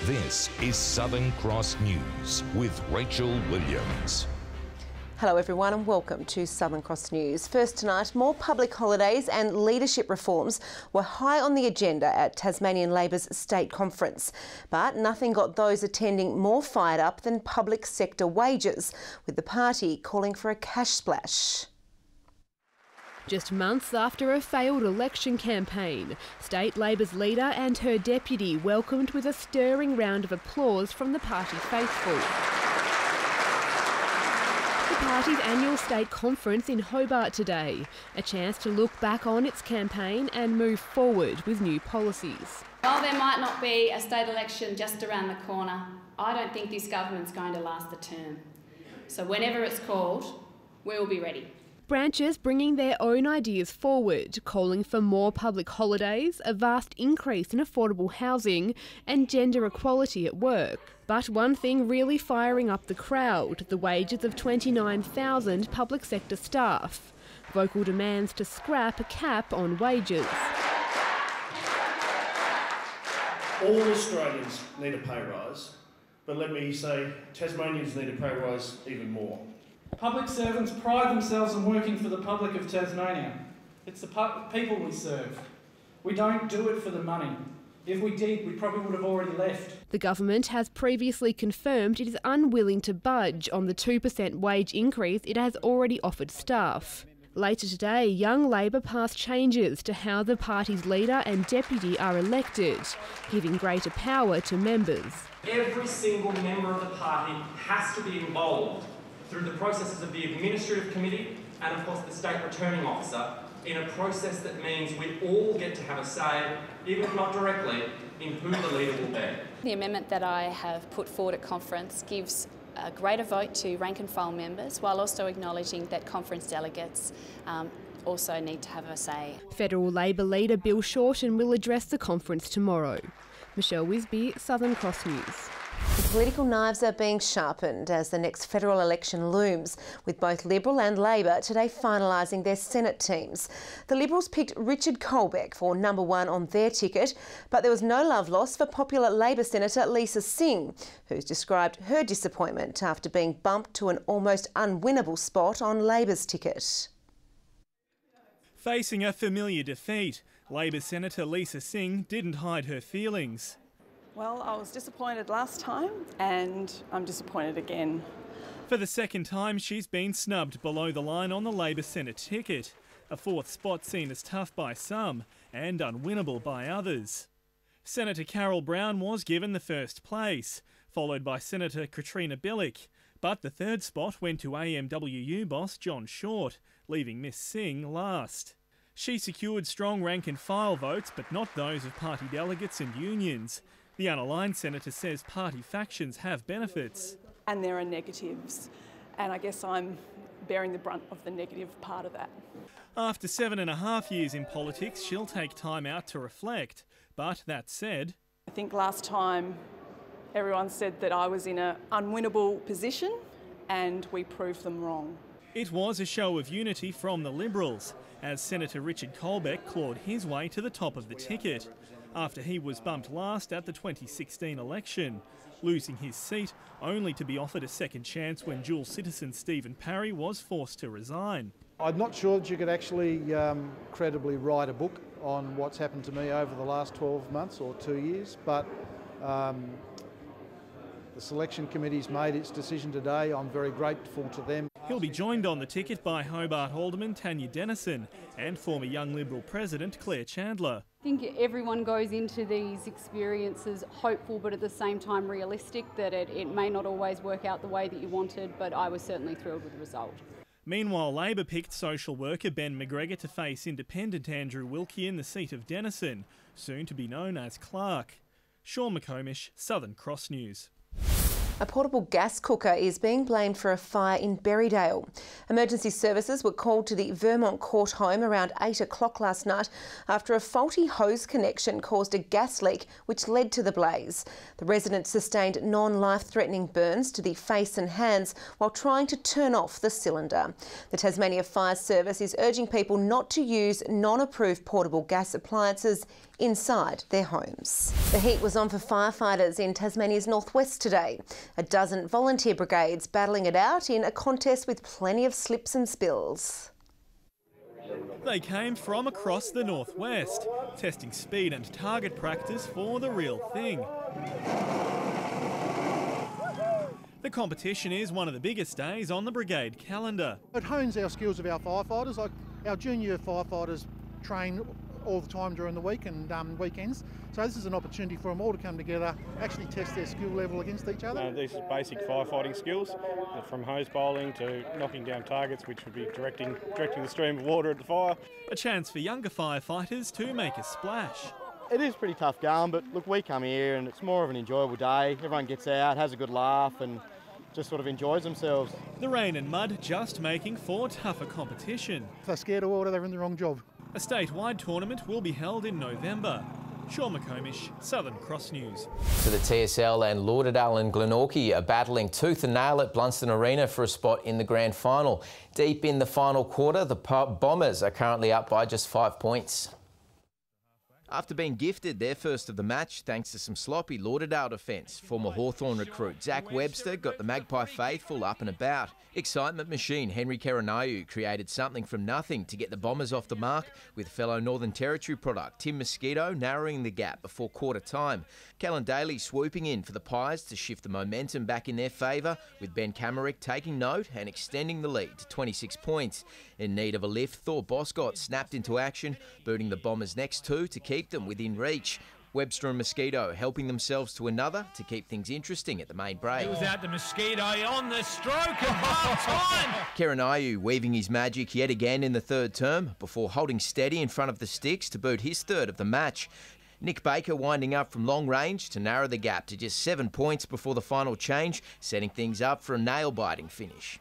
This is Southern Cross News with Rachel Williams. Hello everyone and welcome to Southern Cross News. First tonight, more public holidays and leadership reforms were high on the agenda at Tasmanian Labor's state conference. But nothing got those attending more fired up than public sector wages, with the party calling for a cash splash. Just months after a failed election campaign, State Labor's leader and her deputy welcomed with a stirring round of applause from the party faithful. The party's annual state conference in Hobart today, a chance to look back on its campaign and move forward with new policies. While there might not be a state election just around the corner, I don't think this government's going to last the term. So whenever it's called, we'll be ready. Branches bringing their own ideas forward, calling for more public holidays, a vast increase in affordable housing and gender equality at work. But one thing really firing up the crowd, the wages of 29,000 public sector staff. Vocal demands to scrap a cap on wages. All Australians need a pay rise, but let me say Tasmanians need a pay rise even more. Public servants pride themselves on working for the public of Tasmania. It's the people we serve. We don't do it for the money. If we did, we probably would have already left. The government has previously confirmed it is unwilling to budge on the 2% wage increase it has already offered staff. Later today, Young Labor passed changes to how the party's leader and deputy are elected, giving greater power to members. Every single member of the party has to be involved through the processes of the Administrative Committee and, of course, the State Returning Officer, in a process that means we all get to have a say, even if not directly, in who the leader will be. The amendment that I have put forward at conference gives a greater vote to rank and file members, while also acknowledging that conference delegates also need to have a say. Federal Labor leader Bill Shorten will address the conference tomorrow. Michelle Wisby, Southern Cross News. The political knives are being sharpened as the next federal election looms, with both Liberal and Labor today finalising their Senate teams. The Liberals picked Richard Colbeck for number 1 on their ticket, but there was no love lost for popular Labor Senator Lisa Singh, who's described her disappointment after being bumped to an almost unwinnable spot on Labor's ticket. Facing a familiar defeat, Labor Senator Lisa Singh didn't hide her feelings. Well, I was disappointed last time and I'm disappointed again. For the second time, she's been snubbed below the line on the Labor Senate ticket, a fourth spot seen as tough by some and unwinnable by others. Senator Carol Brown was given the first place, followed by Senator Katrina Billick, but the third spot went to AMWU boss John Short, leaving Miss Singh last. She secured strong rank and file votes, but not those of party delegates and unions. The unaligned senator says party factions have benefits. And there are negatives, and I guess I'm bearing the brunt of the negative part of that. After 7.5 years in politics, she'll take time out to reflect. But that said, I think last time everyone said that I was in an unwinnable position, and we proved them wrong. It was a show of unity from the Liberals, as Senator Richard Colbeck clawed his way to the top of the ticket, after he was bumped last at the 2016 election, losing his seat only to be offered a second chance when dual citizen Stephen Parry was forced to resign. I'm not sure that you could actually credibly write a book on what's happened to me over the last 12 months or 2 years, but the selection committee's made its decision today. I'm very grateful to them. He'll be joined on the ticket by Hobart Alderman Tanya Dennison and former Young Liberal President Claire Chandler. I think everyone goes into these experiences hopeful but at the same time realistic that it may not always work out the way that you wanted, but I was certainly thrilled with the result. Meanwhile, Labor picked social worker Ben McGregor to face independent Andrew Wilkie in the seat of Dennison, soon to be known as Clark. Sean McComish, Southern Cross News. A portable gas cooker is being blamed for a fire in Berrydale. Emergency services were called to the Vermont Court home around 8 o'clock last night after a faulty hose connection caused a gas leak which led to the blaze. The resident sustained non-life-threatening burns to the face and hands while trying to turn off the cylinder. The Tasmania Fire Service is urging people not to use non-approved portable gas appliances inside their homes. The heat was on for firefighters in Tasmania's northwest today. A dozen volunteer brigades battling it out in a contest with plenty of slips and spills. They came from across the northwest, testing speed and target practice for the real thing. The competition is one of the biggest days on the brigade calendar. It hones our skills of our firefighters. Like our junior firefighters train all the time during the week and weekends. So this is an opportunity for them all to come together, actually test their skill level against each other. These are basic firefighting skills, from hose bowling to knocking down targets, which would be directing the stream of water at the fire. A chance for younger firefighters to make a splash. It is pretty tough going, but look, we come here and it's more of an enjoyable day. Everyone gets out, has a good laugh and just sort of enjoys themselves. The rain and mud just making for tougher competition. If they're scared of water, they're in the wrong job. A statewide tournament will be held in November. Sean McComish, Southern Cross News. So the TSL and Lauderdale and Glenorchy are battling tooth and nail at Blunston Arena for a spot in the grand final. Deep in the final quarter, the Bombers are currently up by just 5 points. After being gifted their first of the match thanks to some sloppy Lauderdale defence, former Hawthorn recruit Zach Webster got the Magpie faithful up and about. Excitement machine Henry Keranayu created something from nothing to get the Bombers off the mark, with fellow Northern Territory product Tim Mosquito narrowing the gap before quarter time. Callan Daly swooping in for the Pies to shift the momentum back in their favour, with Ben Camerick taking note and extending the lead to 26 points. In need of a lift, Thor Boscott snapped into action, booting the Bombers' next two to keep them within reach. Webster and Mosquito helping themselves to another to keep things interesting at the main break. It was out to Mosquito on the stroke of half time. Keranayu weaving his magic yet again in the third term before holding steady in front of the sticks to boot his third of the match. Nick Baker winding up from long range to narrow the gap to just 7 points before the final change, setting things up for a nail-biting finish.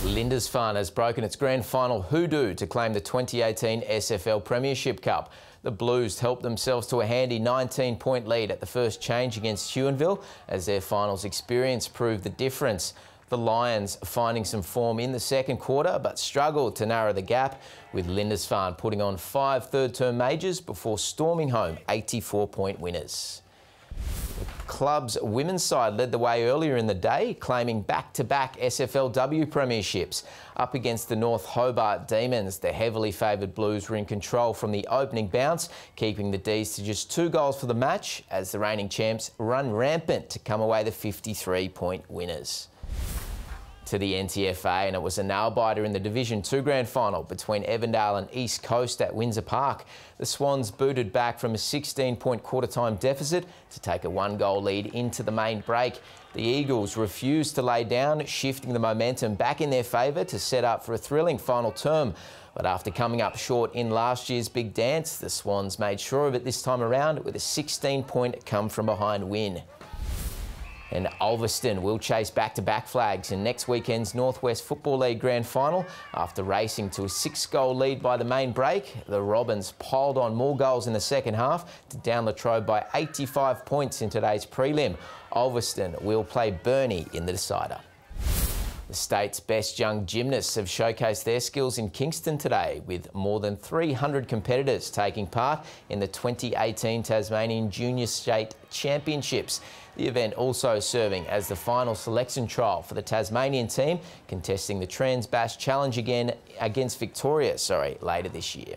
Lindisfarne has broken its grand final hoodoo to claim the 2018 SFL Premiership Cup. The Blues helped themselves to a handy 19-point lead at the first change against Huonville as their finals experience proved the difference. The Lions finding some form in the second quarter but struggled to narrow the gap, with Lindisfarne putting on 5 third-term majors before storming home 84-point winners. The club's women's side led the way earlier in the day, claiming back-to-back SFLW premierships. Up against the North Hobart Demons, the heavily favoured Blues were in control from the opening bounce, keeping the D's to just 2 goals for the match as the reigning champs run rampant to come away the 53-point winners. To the NTFA, and it was a nail-biter in the Division 2 grand final between Evandale and East Coast at Windsor Park. The Swans booted back from a 16-point quarter-time deficit to take a 1-goal lead into the main break. The Eagles refused to lay down, shifting the momentum back in their favour to set up for a thrilling final term. But after coming up short in last year's big dance, the Swans made sure of it this time around with a 16-point come-from-behind win. And Ulverston will chase back-to-back flags in next weekend's Northwest Football League Grand Final. After racing to a 6-goal lead by the main break, the Robins piled on more goals in the second half to down Latrobe by 85 points in today's prelim. Ulverston will play Burnie in the decider. The state's best young gymnasts have showcased their skills in Kingston today, with more than 300 competitors taking part in the 2018 Tasmanian Junior State Championships. The event also serving as the final selection trial for the Tasmanian team, contesting the Trans Bash Challenge again against Victoria, later this year.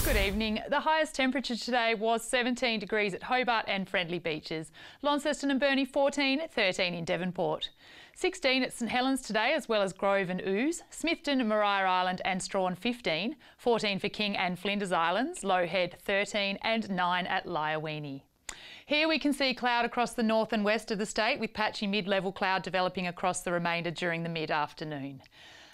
Good evening. The highest temperature today was 17 degrees at Hobart and Friendly Beaches. Launceston and Burnie 14, 13 in Devonport. 16 at St Helens today, as well as Grove and Ouse. Smithton, Maria Island and Strahan 15. 14 for King and Flinders Islands. Low Head 13 and 9 at Lyawini. Here we can see cloud across the north and west of the state, with patchy mid-level cloud developing across the remainder during the mid-afternoon.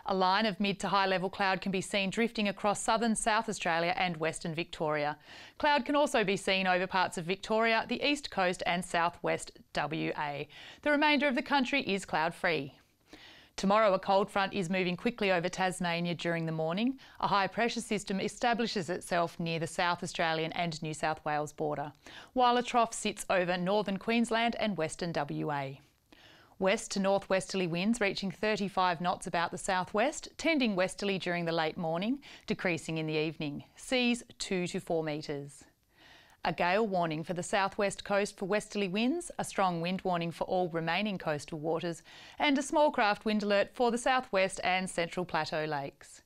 A line of mid to high level cloud can be seen drifting across southern South Australia and western Victoria. Cloud can also be seen over parts of Victoria, the east coast and southwest WA. The remainder of the country is cloud free. Tomorrow a cold front is moving quickly over Tasmania during the morning. A high pressure system establishes itself near the South Australian and New South Wales border, while a trough sits over northern Queensland and western WA. West to northwesterly winds reaching 35 knots about the southwest, tending westerly during the late morning, decreasing in the evening. Seas 2 to 4 metres. A gale warning for the southwest coast for westerly winds, a strong wind warning for all remaining coastal waters, and a small craft wind alert for the southwest and central plateau lakes.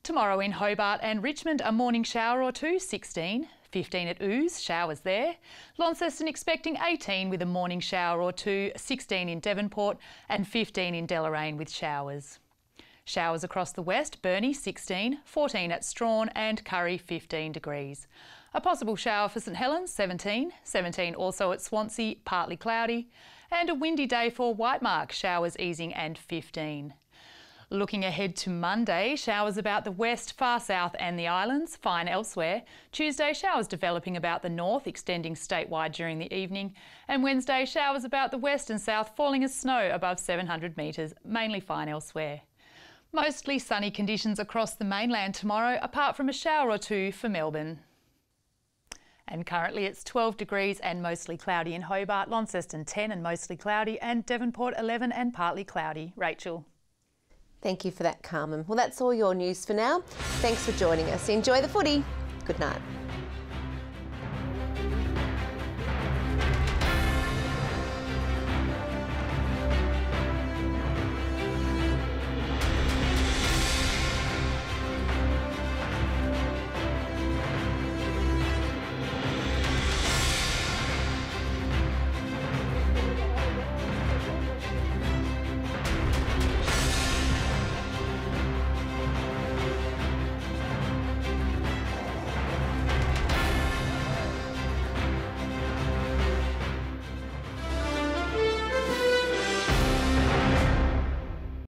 Tomorrow in Hobart and Richmond, a morning shower or two, 16. 15 at Ouse, showers there. Launceston expecting 18 with a morning shower or two, 16 in Devonport and 15 in Deloraine with showers. Showers across the west, Burnie 16, 14 at Strawn and Curry 15 degrees. A possible shower for St Helens 17, 17 also at Swansea, partly cloudy, and a windy day for Whitemark, showers easing and 15. Looking ahead to Monday, showers about the west, far south and the islands, fine elsewhere. Tuesday, showers developing about the north, extending statewide during the evening. And Wednesday, showers about the west and south, falling as snow above 700 metres, mainly fine elsewhere. Mostly sunny conditions across the mainland tomorrow, apart from a shower or two for Melbourne. And currently it's 12 degrees and mostly cloudy in Hobart, Launceston 10 and mostly cloudy, and Devonport 11 and partly cloudy. Rachel. Thank you for that, Carmen. Well, that's all your news for now. Thanks for joining us. Enjoy the footy. Good night.